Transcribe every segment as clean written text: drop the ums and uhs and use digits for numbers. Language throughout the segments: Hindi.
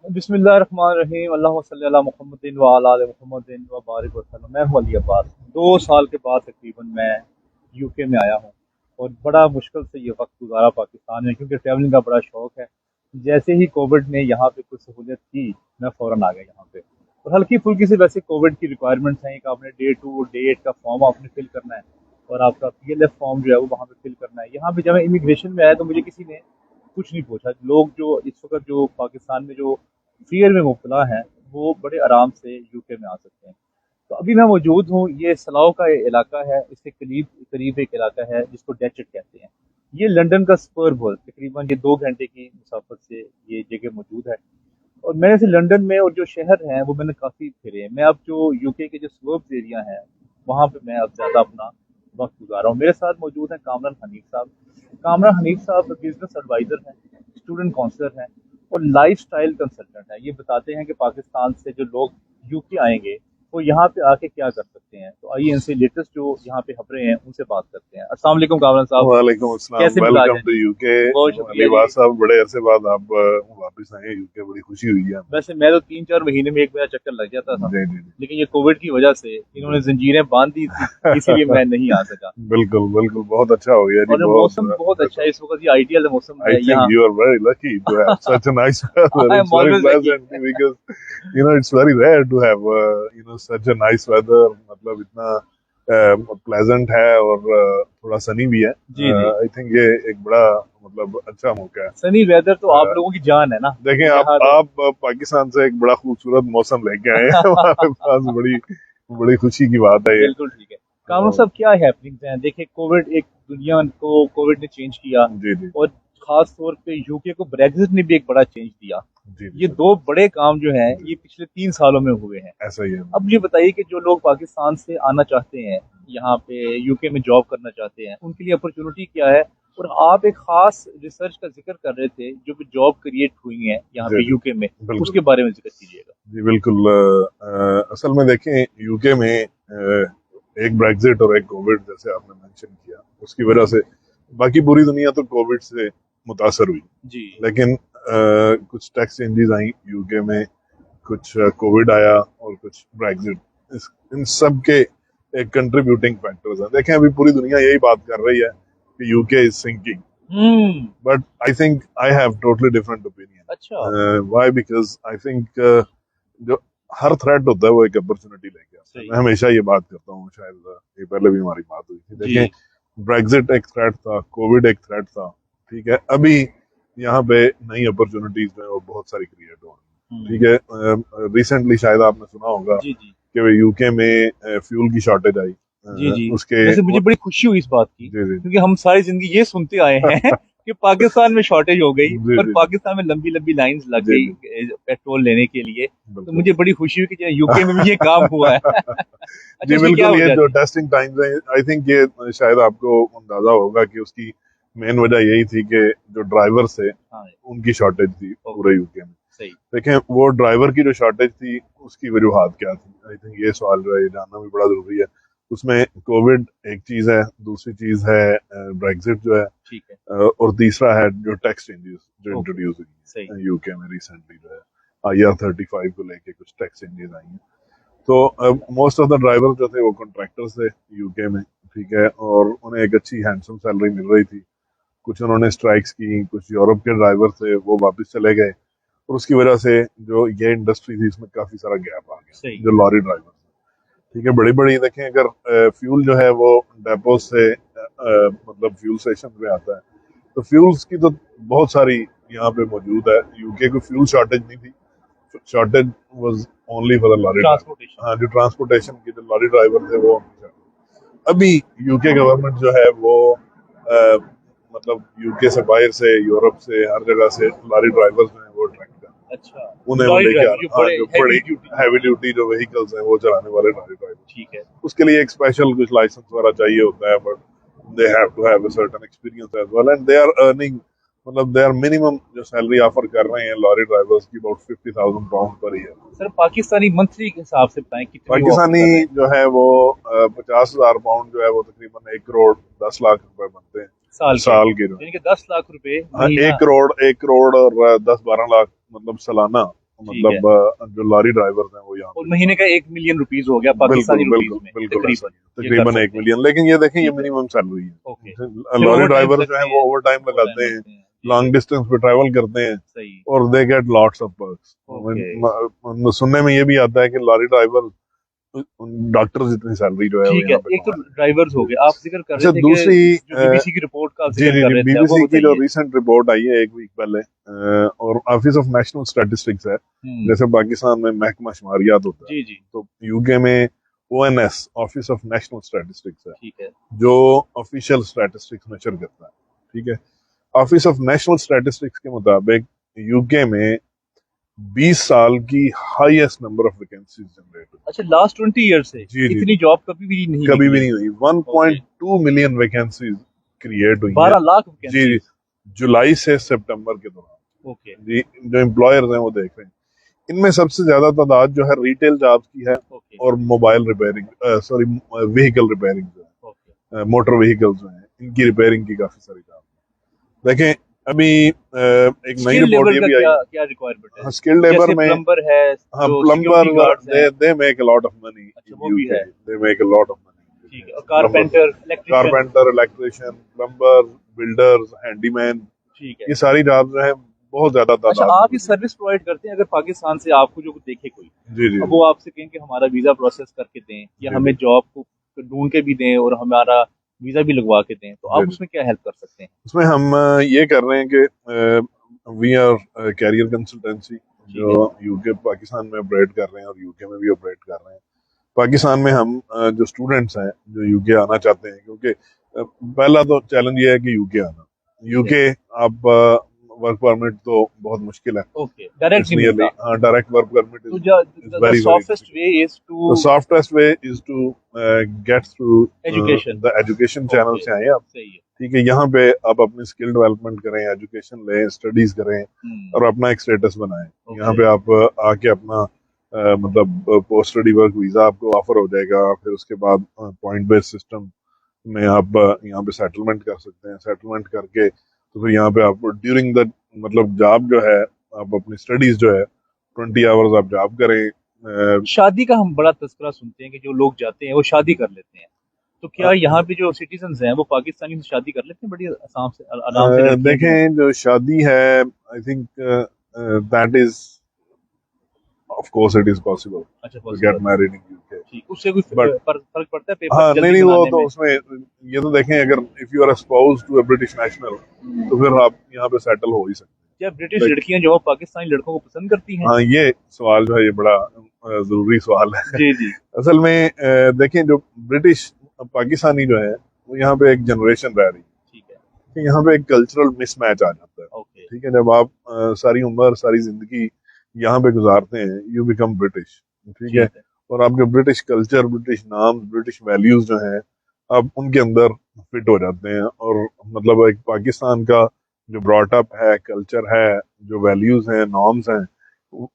बिस्मिल्लाहिर्रहमानिर्रहीम अल्लाहुम्मा सल्ली अला मुहम्मदिन व अला आलि मुहम्मदिन व बारिक वसल्लम। मैं हूँ अली अब्बास। 2 साल के बाद तकरीबन मैं यूके में आया हूँ और बड़ा मुश्किल से ये वक्त गुजारा पाकिस्तान में, क्योंकि ट्रैवलिंग का बड़ा शौक है। जैसे ही कोविड ने यहाँ पे कुछ सहूलियत की, मैं फ़ौरन आ गया यहाँ पे। और हल्की फुल्की सी वैसे कोविड की रिक्वायरमेंट्स हैं कि आपने डे टू डेट का फॉर्म आपने फिल करना है और आपका PLF फॉर्म जो है वो वहाँ पे फिल करना है। यहाँ पे जब मैं इमिग्रेशन में आया तो मुझे किसी ने कुछ नहीं पूछा। लोग जो इस वक्त जो पाकिस्तान में जो फियर में मुब्तला हैं, वो बड़े आराम से यूके में आ सकते हैं। तो अभी मैं मौजूद हूँ, ये सलाव का इलाका है, इसके करीब करीब एक इलाका है जिसको डेचट कहते हैं। ये लंदन का स्पर्ब है, तकरीबन ये 2 घंटे की मुसाफत से ये जगह मौजूद है। और मैंने से लंदन में और जो शहर हैं वो मैंने काफ़ी फिरे हैं। मैं अब जो यूके के जो सबर्ब्स एरिया हैं वहाँ पे मैं अब ज़्यादा अपना वक्त गुजार रहा हूँ। मेरे साथ मौजूद हैं कामरान हनीफ साहब। कामरान हनीफ साहब बिजनेस एडवाइज़र हैं, स्टूडेंट काउंसलर हैं और लाइफ स्टाइल कंसल्टेंट हैं। ये बताते हैं कि पाकिस्तान से जो लोग यूके आएंगे वो यहाँ पे आके क्या कर सकते हैं। तो आइए इनसे लेटेस्ट जो यहाँ पे खबरें हैं उनसे बात करते हैं। अस्सलाम वालेकुम कामरान साहब, वालेकुम अस्सलाम। कैसे मिजाज वेलकम हैं? To UK. बहुत शुक्रिया अलीबाद जी। साहब, बड़े अरसे बाद आप वापस आए हैं यूके, बड़ी खुशी हुई है हमें। वैसे मैं तो 3-4 महीने में एक मेरा चक्कर लग जाता था, जी जी लेकिन ये कोविड की वजह से इन्होंने जी जंजीरें बांध दी थी, इसीलिए मैं नहीं आ सका। बिल्कुल बिल्कुल, बहुत अच्छा हो गया जी, और बहुत मौसम बहुत अच्छा है इस वक्त, ये आइडियल मौसम आई है थिंक यहाँ। You are very lucky to have such a nice weather. I it's am very always lucky. Pleasant because it's very rare to have such a nice weather. मतलब इतना प्लेजेंट है और थोड़ा सनी भी है। जी जी। आई थिंक ये एक बड़ा मतलब अच्छा मौका है। सनी वेदर तो आप Uh, लोगों की जान है ना, देखें, तो यहाँ तो आप पाकिस्तान से एक बड़ा खूबसूरत मौसम लेके आए हैं हमारे पास, बड़ी बड़ी खुशी की बात है ये। बिल्कुल ठीक है। कामरान साहब, क्या हैपनिंग्स हैं? देखिए, कोविड एक दुनिया को कोविड ने चेंज किया जी जी और खास तौर पे यूके को ब्रेग्जिट ने भी एक बड़ा चेंज दिया। जी जी ये बिल्कुल। दो बड़े काम जो हैं जी, ये पिछले 3 सालों में हुए हैं। ऐसा ही है। अब ये बताइए कि जो लोग पाकिस्तान से आना चाहते हैं, यहाँ पे यूके में जॉब करना चाहते हैं, उनके लिए अपॉर्चुनिटी क्या है? और आप एक खास रिसर्च का जिक्र कर रहे थे जो भी जॉब क्रिएट हुई है यहाँ जी पे जी यूके में, बिल्कुल। उसके बारे में जिक्र कीजिएगा। जी बिल्कुल। असल में देखें, यूके में एक ब्रेग्जिट और एक कोविड, जैसे आपने मेंशन किया, उसकी वजह से बाकी पूरी दुनिया तो कोविड से मुतासर हुई। जी। लेकिन कुछ टैक्स चेंजेस आई यूके में, कुछ कोविड आया और कुछ ब्रेग्जिट। इन सब के एक कंट्रीब्यूटिंग फैक्टर्स हैं। देखें, अभी पूरी दुनिया यही बात कर रही है कि UK is sinking, hmm. But I think I have totally different अच्छा। Opinion. Why? Because I think जो हर थ्रेट होता है वो एक अपॉर्चुनिटी लेके आता है। सही। मैं हमेशा ये बात करता हूँ, शायद ये पहले भी हमारी बात हुई थी। जी। देखें, ब्रेग्जिट एक थ्रेट था, कोविड एक थ्रेट था, ठीक है। अभी यहाँ पे नई अपॉर्चुनिटीज जो है वो बहुत सारी क्रिएट हो रही है, ठीक है। रिसेंटली शायद आपने सुना होगा जी जी। कि यूके में फ्यूल की शॉर्टेज आई। जी जी। उसके वैसे मुझे बड़ी खुशी हुई इस बात की, जी जी क्योंकि हम सारी जिंदगी ये सुनते आए हैं कि पाकिस्तान में शॉर्टेज हो गई जी और जी पाकिस्तान में लंबी लंबी लाइंस लग जी गई जी पेट्रोल लेने के लिए। तो बिल्कुल। मुझे बड़ी खुशी हुई कि यूके में भी ये काम हुआ है। अच्छा, जी उसकी क्या बिल्कुल, ये वजह जो थी? टेस्टिंग टाइम्स है, आई थिंक ये शायद आपको अंदाजा होगा कि उसकी मेन वजह यही थी कि जो ड्राइवर थे हाँ। उनकी शॉर्टेज थी ओके। पूरे यूके में। सही। देखें, वो ड्राइवर की जो शॉर्टेज थी उसकी वजूहत क्या थी, आई थिंक ये सवाल जो है ये जानना भी बड़ा जरूरी है। उसमें कोविड एक चीज है, दूसरी चीज है ब्रेग्जिट जो है, ठीक है। और तीसरा है जो टैक्स चेंजेस जो ओके। इंट्रोड्यूस सही। हुई है यूके में रिसेंटली, जो है IR35 को लेके कुछ टैक्स चेंजेस आई हैं। तो मोस्ट ऑफ द ड्राइवर जो थे वो कॉन्ट्रैक्टर्स थे यूके में, ठीक है, और उन्हें एक अच्छी हैंडसम सैलरी मिल रही थी। कुछ उन्होंने स्ट्राइक्स की, कुछ यूरोप के ड्राइवर थे वो वापस चले गए, और उसकी वजह से जो ये इंडस्ट्री थी इसमें काफी सारा गैप आ गया। सही। जो लॉरी ड्राइवर, ठीक है, बड़ी बड़ी, देखें, अगर फ्यूल जो है वो डेपो से मतलब फ्यूल स्टेशन पे आता है, तो फ्यूल्स की तो बहुत सारी यहाँ पे मौजूद है। यूके को फ्यूल शॉर्टेज नहीं थी, shortage was only for the lorry driver. Transportation. हाँ, जो ट्रांसपोर्टेशन के जो लॉरी ड्राइवर थे वो। अभी यूके गवर्नमेंट जो है वो मतलब यूके से बाहर से, यूरोप से, हर जगह से लॉरी ड्राइवर्स जो है वो अट्रैक्ट कर, अच्छा। उन्हें वो लॉरी लेके आ ड्राइवर जो रहा। हाँ, बड़े जो हैवी बड़ी ड्यूटी जो हैवी होती है। ड्यूटी जो व्हीकल्स हैं वो चलाने वाले लॉरी ड्राइवर, ठीक है। उसके लिए एक स्पेशल कुछ लाइसेंस वगैरह चाहिए होता है, but they have to have a certain experience as well, and they are earning, मतलब दे आर मिनिमम जो सैलरी ऑफर कर रहे हैं लॉरी ड्राइवर्स की about £50,000 per year. Sir, Pakistani monthly के हिसाब से बताएं कितनी वो ऑफर पाकिस्तानी कर रहे हैं? जो है वो £50,000 जो है वो तकरीबन 1 करोड़ 10 लाख रुपए बनते हैं साल के, साल के जो है। यानी कि 10 लाख रुपए हाँ, महीना। 1 करोड़ और 10-12 लाख मतलब सालाना मतलब जो लॉरी ड्राइवर्स हैं वो यहाँ और पे, महीने का 1 मिलियन रुपीज हो गया बिल्कुल पाकिस्तानी रुपीज बिल्कुल में बिल्कुल ऐसा ही है, तकरीबन, ये कर तकरीबन सकते 1 मिलियन। लेकिन ये देखें, ये ठीक है। मिनिमम सैलरी ओके, है। फिर लॉरी ओवर टाइम ड्राइवर्स जो लगते हैं हैं, वो ओवर टाइम ओवर टाइम लगाते हैं, लगते हैं, ठीक है, लॉन्ग डिस्टेंस पे ट्रैवल करते हैं, सही, और they get lots of okay, perks. सुनने में ये भी आता है कि लॉरी ड्राइवर डॉक्टर जितनी सैलरी जो है वो ठीक है। यहाँ पे एक तो कमा रहे ड्राइवर्स हो हैं। गए, आप जिक्र कर रहे अच्छा, थे कि दूसरी जो बीबीसी की रिपोर्ट का जी जिक्र जी कर जी, रहे थे, अब वो बीबीसी की जो बताइए। रिसेंट रिपोर्ट आई है 1 वीक पहले, और ऑफिस ऑफ नेशनल स्टैटिस्टिक्स है, जैसे पाकिस्तान में महकमा शुमारियात होता है, जी जी, तो यूके में ONS, office of national statistics है, ठीक है, जो ऑफिशियल स्टैटिस्टिक्स नशर करता है। ठीक है, ऑफिस ऑफ नेशनल स्टैटिस्टिक्स के मुताबिक यूके में 20 साल की highest number of vacancies generate हुई। अच्छा, लास्ट 20 ईयर से जी जी इतनी जी, जॉब कभी भी नहीं कभी भी निकली। नहीं हुई। ओके, 1.2 मिलियन वैकेंसीज क्रिएट हुई हैं। 12 लाख जी जी, वैकेंसीज, जुलाई से सितंबर के दौरान। ओके जी, जो एम्प्लॉयर्स हैं वो देख रहे हैं, इनमें सबसे ज्यादा तादाद जो है रिटेल जॉब्स की है, ओके और mobile repairing, sorry, vehicle repairing जो ओके, है, मोटर व्हीकल्स जो हैं इनकी रिपेयरिंग की काफी सारी जॉब देखें। अभी एक नई स्किल रिपोर्ट लेवल ये का भी आई क्या है। क्या रिक्वायरमेंट है? हाँ, स्किल्ड लेबर जैसे में, प्लम्बर है, हाँ, जो प्लम्बर, सिक्योरिटी गार्ड्स हैं, they make a lot of money अच्छा इन वो भी यूके, है, they make a lot of ठीक मनी। है, और plumber, carpenter, electrician, carpenter, electrician, plumber, builders, handyman, ठीक है। ये सारी जॉब जो है बहुत ज्यादा अच्छा, तादाद में आप ये वजूद सर्विस प्रोवाइड करते हैं? अगर पाकिस्तान से आपको जो देखे कोई, है। जी जी अब जी वो आपसे कहें कि हमारा वीजा प्रोसेस करके दें या जी हमें जी जॉब को ढूंढ के भी दें और हमारा वीजा भी लगवा के दें, तो जी आप जी, उसमें क्या हेल्प कर सकते हैं? उसमें हम ये कर रहे हैं कि वी आर कैरियर कंसल्टेंसी, ठीक जो है, यूके पाकिस्तान में ऑपरेट कर रहे हैं और यूके में भी ऑपरेट कर रहे हैं। पाकिस्तान में हम जो स्टूडेंट्स हैं जो यूके आना चाहते हैं, क्योंकि पहला तो चैलेंज ये है कि यूके आना, ठीक है, यूके आप वर्क परमिट तो बहुत मुश्किल है, ओके, डायरेक्ट इट्स नहीं नियरली, मिलता। हाँ, डायरेक्ट वर्क परमिट तो is the very very softest difficult. Way is The to softest way is to get through education, the education channel okay, से आए आप। सही है, ठीक है, यहाँ पे आप अपनी स्किल डेवलपमेंट करें, एजुकेशन लें, स्टडीज करें, और अपना एक स्टेटस बनाएं। यहाँ ओके, पे आप आके अपना मतलब पोस्ट स्टडी वर्क वीजा आपको ऑफर हो जाएगा, फिर उसके बाद पॉइंट बेस्ड सिस्टम में आप यहाँ पे सेटलमेंट कर सकते हैं। सेटलमेंट करके तो फिर यहाँ पे आप ड्यूरिंग द मतलब जॉब जो है, आप अपनी स्टडीज जो है 20 आवर्स आप जॉब करें। शादी का हम बड़ा तस्करा सुनते हैं कि जो लोग जाते हैं वो शादी कर लेते हैं, तो क्या यहाँ पे जो सिटीजन हैं वो पाकिस्तानी से शादी कर लेते हैं बड़ी आसाम से, आराम से, लड़कियां जो हैं? देखें, जो शादी है, I think that is, of course it is possible अच्छा, to get possible, married in UK, ठीक, उससे कोई बट फर्क पड़ता है पेपर हाँ, नहीं जल्दी नहीं, वो बनाने तो में? उसमें ये तो देखें, अगर if you are spouse to a British national, तो फिर आप यहाँ पे सेटल हो ही सकते क्या ब्रिटिश हैं। लड़कियां जो है पाकिस्तानी लड़कों को पसंद करती हैं? हाँ, ये सवाल जो है ये बड़ा जरूरी सवाल है। जी जी, असल में देखें, जो ब्रिटिश पाकिस्तानी जो है वो यहाँ पे एक जनरेशन रह रही है, ठीक है, कि यहाँ पे एक कल्चरल मिसमैच आ जाता है। ओके, ठीक है, जब आप सारी उम्र, सारी जिंदगी यहाँ पे गुजारते हैं, यू बिकम ब्रिटिश। ठीक है, ठीक है, और आपके ब्रिटिश कल्चर, ब्रिटिश नाम, ब्रिटिश वैल्यूज जो हैं, आप उनके अंदर फिट हो जाते हैं, और मतलब एक पाकिस्तान का जो ब्रॉटअप है, कल्चर है, जो वैल्यूज हैं, नॉर्म्स हैं,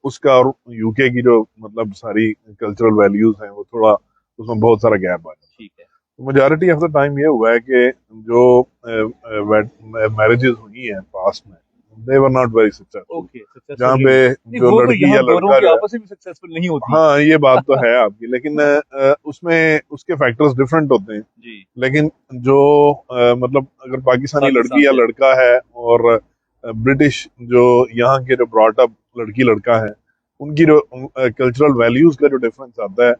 उसका और यूके की जो मतलब सारी कल्चरल वैल्यूज हैं, वो थोड़ा उसमें बहुत सारा गैप आ जाता ठीक है, है। मेजॉरिटी ऑफ द टाइम ये हुआ है कि जो मैरिजेस हुई हैं पास्ट में, they were not very successful, okay, जहाँ सक्सेसफुल नहीं पे हुई, नहीं जो वो तो लड़की यहाँ या गोरों लड़का के जो है, आपस में भी सक्सेसफुल नहीं होती। हाँ, ये बात तो है आपकी, लेकिन उसमें उसके फैक्टर्स डिफरेंट होते हैं। जी, लेकिन जो मतलब अगर पाकिस्तानी लड़की पाकिस्तान या से, लड़का है, और ब्रिटिश जो यहाँ के जो ब्रॉटअप लड़की लड़का है, उनकी जो कल्चरल वैल्यूज का जो डिफरेंस आता है,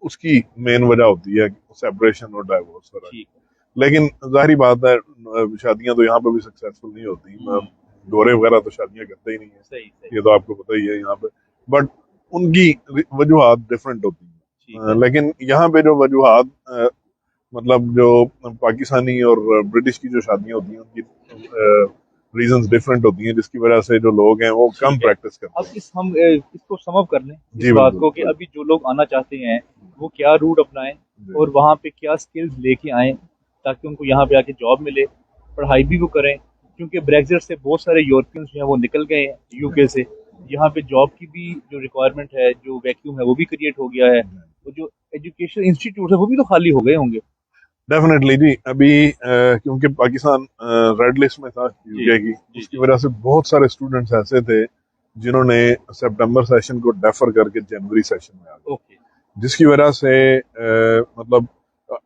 उसकी मेन वजह होती है सेपरेशन और डाइवोर्स वगैरह। ठीक है, लेकिन जाहिर बात है, शादियां तो यहाँ पे भी सक्सेसफुल नहीं होती। गोरे वगैरह तो शादियां करते ही नहीं है, सही सही, ये तो आपको पता ही है यहाँ पे। बट उनकी वजूहात डिफरेंट होती ठीक हैं। है, लेकिन यहाँ पे जो वजूहात मतलब जो पाकिस्तानी और ब्रिटिश की जो शादियां होती हैं, उनकी रीजंस डिफरेंट होती हैं, जिसकी वजह से जो लोग हैं वो कम ठीक है। प्रैक्टिस करते अब हैं। हम इसको सम अप कर लें, इस जी बात बिल्कुल को कि बिल्कुल। अभी जो लोग आना चाहते हैं वो क्या रूट अपनाएं जी और वहाँ पे क्या स्किल्स लेके आएं ताकि उनको यहाँ पे आके जॉब मिले, पढ़ाई भी वो करें, क्योंकि ब्रेग्जिट से बहुत सारे यूरोपियंस जो हैं वो निकल गए हैं यूके से। यहाँ पे जॉब की भी जो रिक्वायरमेंट है, जो वैक्यूम है वो भी क्रिएट हो गया है, और जो एजुकेशन इंस्टीट्यूट है वो भी तो खाली हो गए होंगे। डेफिनेटली जी, अभी क्योंकि पाकिस्तान रेड लिस्ट में था जी यूके की, जी उसकी जी, वजह से बहुत सारे स्टूडेंट्स ऐसे थे जिन्होंने सितंबर सेशन को डेफर करके जनवरी सेशन में आ गए, ओके जिसकी वजह से मतलब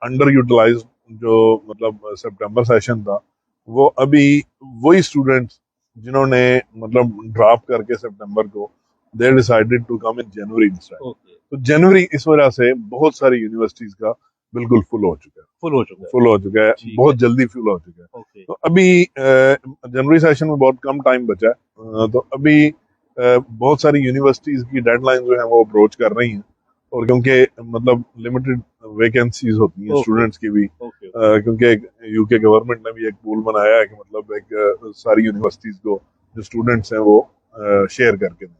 अंडर यूटिलाइज जो मतलब सितंबर सेशन था, वो अभी वही स्टूडेंट्स जिन्होंने मतलब ड्रॉप करके सितंबर को, they decided to come in January instead. Okay तो जनवरी इस वजह से बहुत सारी यूनिवर्सिटीज का बिल्कुल फुल हो चुका है, फुल हो चुका है। फुल हो चुका है, ठीक बहुत है। जल्दी फुल हो चुका है। ओके तो अभी जनवरी सेशन में बहुत कम टाइम बचा है, तो अभी बहुत सारी यूनिवर्सिटीज की डेडलाइन जो है वो अप्रोच कर रही हैं, और क्योंकि मतलब लिमिटेड वैकेंसीज होती हैं ओके स्टूडेंट्स की भी, ओके क्योंकि यूके गवर्नमेंट ने भी एक पूल बनाया है कि मतलब एक सारी यूनिवर्सिटीज को जो स्टूडेंट्स हैं वो शेयर करके दें।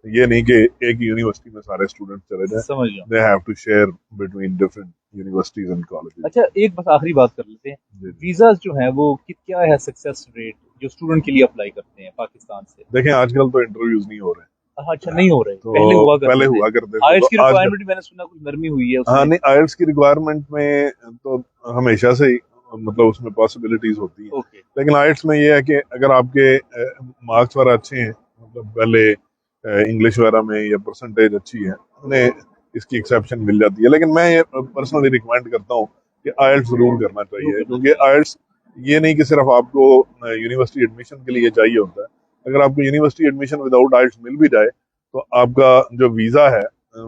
ये नहीं कि एक यूनिवर्सिटी में सारे स्टूडेंट चले जाए, समझ गया। They have to share between different universities and colleges. अच्छा एक बस आखिरी बात कर लेते हैं, जी जी। वीजा जो है वो क्या है सक्सेस रेट जो स्टूडेंट के लिए अप्लाई करते हैं पाकिस्तान से? देखें आजकल तो इंटरव्यूज नहीं हो रहे, अच्छा नहीं हो रहे, तो पहले हुआ पहले करते थे। हुआ करते थे, आईएलटीएस तो की आजकल रिक्वायरमेंट भी मैंने सुना कुछ नरमी हुई है हाँ उसमें। नहीं, आइल्स की रिक्वायरमेंट में तो हमेशा से ही मतलब उसमें पॉसिबिलिटीज होती हैं, ओके लेकिन आइल्स में ये है कि अगर आपके मार्क्स वगैरह अच्छे हैं, मतलब पहले इंग्लिश वगैरह में या परसेंटेज अच्छी है, उन्हें इसकी एक्सेप्शन मिल जाती है। लेकिन मैं ये पर्सनली रिकमेंड करता हूँ कि आइल्स जरूर करना शुरू चाहिए, करना क्योंकि चाहिए। आइल्स ये नहीं कि सिर्फ आपको यूनिवर्सिटी एडमिशन के लिए चाहिए होता है। अगर आपको यूनिवर्सिटी एडमिशन विदाउट आइल्स मिल भी जाए, तो आपका जो वीजा है,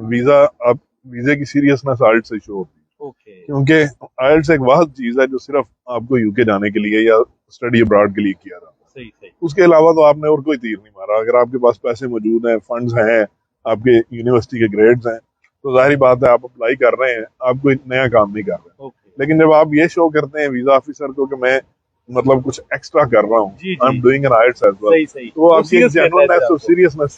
वीजा आप वीजे की सीरियसनेस आइल्स से शो होती है, ओके क्योंकि आइल्स एक वाहद चीज है जो सिर्फ आपको यूके जाने के लिए या स्टडी अब्रॉड के लिए किया जाता है। सही सही। उसके अलावा तो आपने और कोई तीर नहीं मारा। अगर आपके पास पैसे मौजूद हैं, फंड्स हैं, आपके यूनिवर्सिटी के ग्रेड्स हैं, तो जाहिर बात है आप अप्लाई कर रहे हैं, आप कोई नया काम नहीं कर रहे हैं। ओके लेकिन जब आप ये शो करते हैं वीजा ऑफिसर को कि मैं मतलब कुछ एक्स्ट्रा कर रहा हूँ, जी आई जी am doing an IELTS as well, सही सही, तो वो वो आपकी एक सीरियस लेता है फिर जेन्युइननेस और आपको। सीरियसनेस